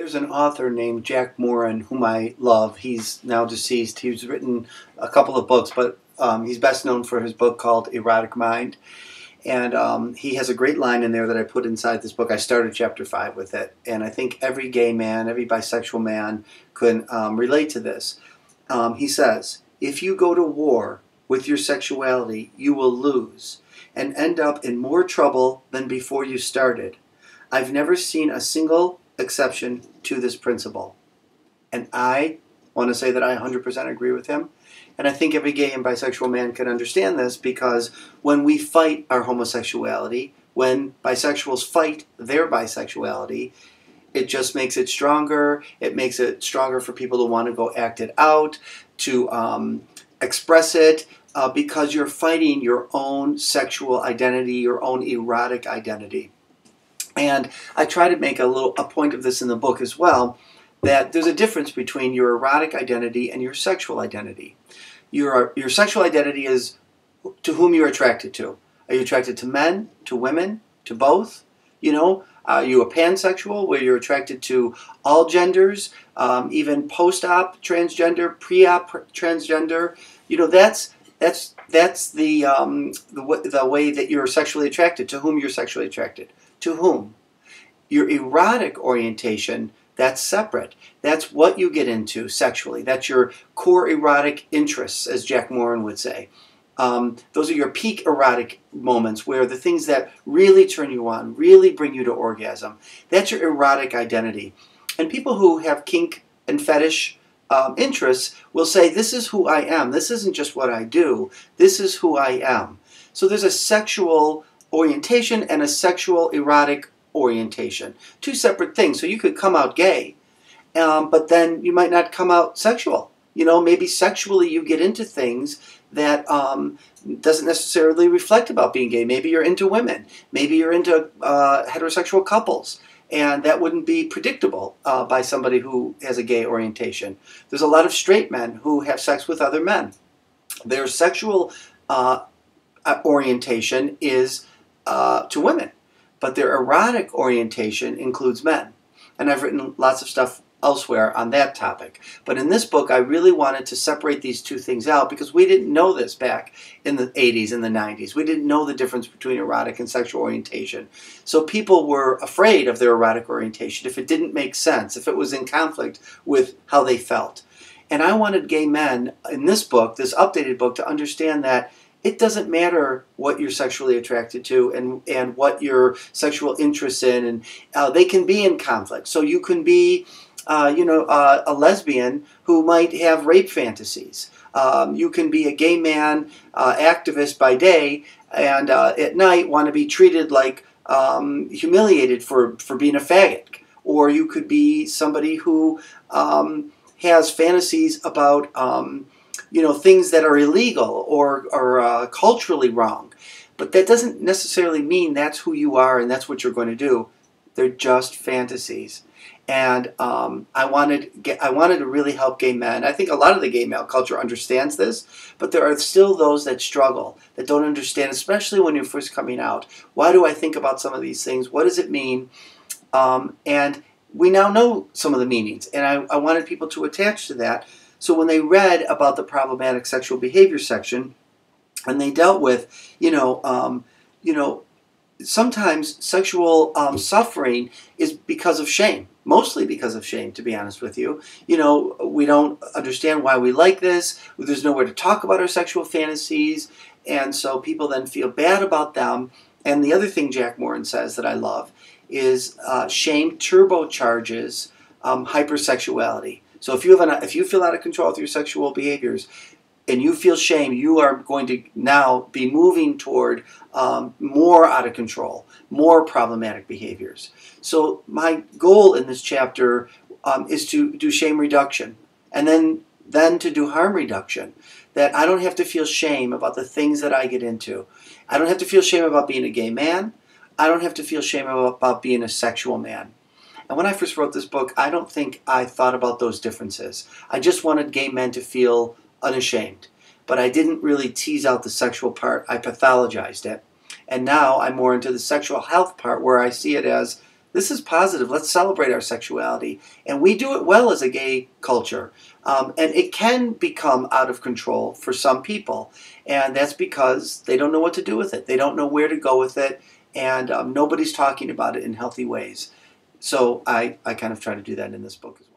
There's an author named Jack Moran whom I love. He's now deceased. He's written a couple of books, but he's best known for his book called Erotic Mind. And he has a great line in there that I put inside this book. I started chapter 5 with it. And I think every gay man, every bisexual man could relate to this. He says, if you go to war with your sexuality, you will lose and end up in more trouble than before you started. I've never seen a single exception to this principle. And I want to say that I 100% agree with him. And I think every gay and bisexual man can understand this, because when we fight our homosexuality, when bisexuals fight their bisexuality, it just makes it stronger. It makes it stronger for people to want to go act it out, to express it, because you're fighting your own sexual identity, your own erotic identity. And I try to make a point of this in the book as well, that there's a difference between your erotic identity and your sexual identity. Your sexual identity is to whom you're attracted to. Are you attracted to men, to women, to both? You know, are you a pansexual where you're attracted to all genders, even post-op transgender, pre-op transgender? You know, that's the way that you're sexually attracted. To whom you're sexually attracted. To whom? Your erotic orientation, that's separate. That's what you get into sexually. That's your core erotic interests, as Jack Moran would say. Those are your peak erotic moments, where the things that really turn you on, really bring you to orgasm. That's your erotic identity. And people who have kink and fetish interests will say, this is who I am. This isn't just what I do. This is who I am. So there's a sexual orientation and a sexual erotic orientation. Two separate things. So you could come out gay, but then you might not come out sexual. You know, maybe sexually you get into things that doesn't necessarily reflect about being gay. Maybe you're into women. Maybe you're into heterosexual couples. And that wouldn't be predictable by somebody who has a gay orientation. There's a lot of straight men who have sex with other men. Their sexual orientation is to women, but their erotic orientation includes men. And I've written lots of stuff elsewhere on that topic. But in this book, I really wanted to separate these two things out, because we didn't know this back in the 80s and the 90s. We didn't know the difference between erotic and sexual orientation. So people were afraid of their erotic orientation if it didn't make sense, if it was in conflict with how they felt. And I wanted gay men in this book, this updated book, to understand that it doesn't matter what you're sexually attracted to and what your sexual interests in, and they can be in conflict. So you can be a lesbian who might have rape fantasies. You can be a gay man activist by day, and at night want to be treated like humiliated for being a faggot. Or you could be somebody who has fantasies about things that are illegal or culturally wrong. But that doesn't necessarily mean that's who you are and that's what you're going to do. They're just fantasies. And I wanted to really help gay men. I think a lot of the gay male culture understands this, but there are still those that struggle, that don't understand, especially when you're first coming out. Why do I think about some of these things? What does it mean? And we now know some of the meanings, and I wanted people to attach to that. So when they read about the problematic sexual behavior section, and they dealt with, sometimes sexual suffering is because of shame. Mostly because of shame, to be honest with you. We don't understand why we like this. There's nowhere to talk about our sexual fantasies. And so people then feel bad about them. And the other thing Jack Moran says that I love is shame turbocharges hypersexuality. So if you feel out of control with your sexual behaviors and you feel shame, you are going to now be moving toward more out of control, more problematic behaviors. So my goal in this chapter is to do shame reduction, and then to do harm reduction. That I don't have to feel shame about the things that I get into. I don't have to feel shame about being a gay man. I don't have to feel shame about being a sexual man. And when I first wrote this book, I don't think I thought about those differences. I just wanted gay men to feel unashamed. But I didn't really tease out the sexual part. I pathologized it. And now I'm more into the sexual health part, where I see it as this is positive. Let's celebrate our sexuality. And we do it well as a gay culture. And it can become out of control for some people. And that's because they don't know what to do with it. They don't know where to go with it. And nobody's talking about it in healthy ways. So I kind of try to do that in this book as well.